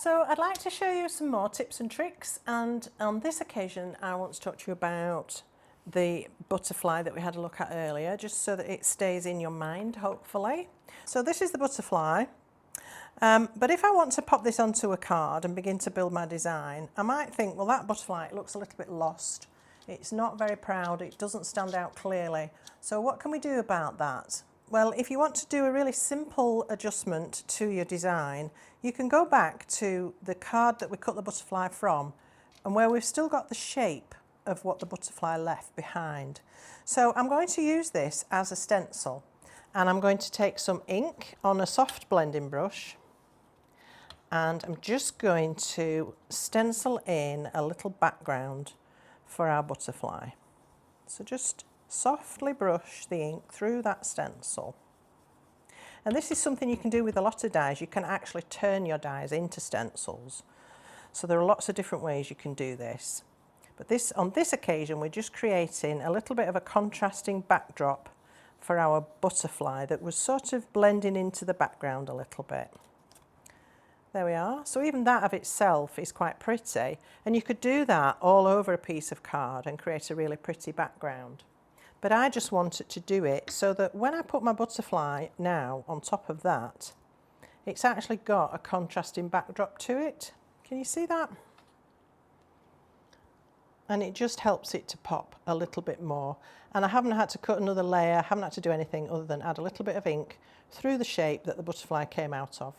So I'd like to show you some more tips and tricks, and on this occasion I want to talk to you about the butterfly that we had a look at earlier, just so that it stays in your mind, hopefully. So this is the butterfly, but if I want to pop this onto a card and begin to build my design, I might think, well, that butterfly, it looks a little bit lost. It's not very proud, it doesn't stand out clearly. So what can we do about that? Well, if you want to do a really simple adjustment to your design, you can go back to the card that we cut the butterfly from and where we've still got the shape of what the butterfly left behind. So I'm going to use this as a stencil, and I'm going to take some ink on a soft blending brush, and I'm just going to stencil in a little background for our butterfly. So just softly brush the ink through that stencil. And this is something you can do with a lot of dies. You can actually turn your dies into stencils. So there are lots of different ways you can do this. But on this occasion, we're just creating a little bit of a contrasting backdrop for our butterfly that was sort of blending into the background a little bit. There we are. So even that of itself is quite pretty. And you could do that all over a piece of card and create a really pretty background. But I just wanted to do it so that when I put my butterfly now on top of that, it's actually got a contrasting backdrop to it. Can you see that? And it just helps it to pop a little bit more. And I haven't had to cut another layer, haven't had to do anything other than add a little bit of ink through the shape that the butterfly came out of.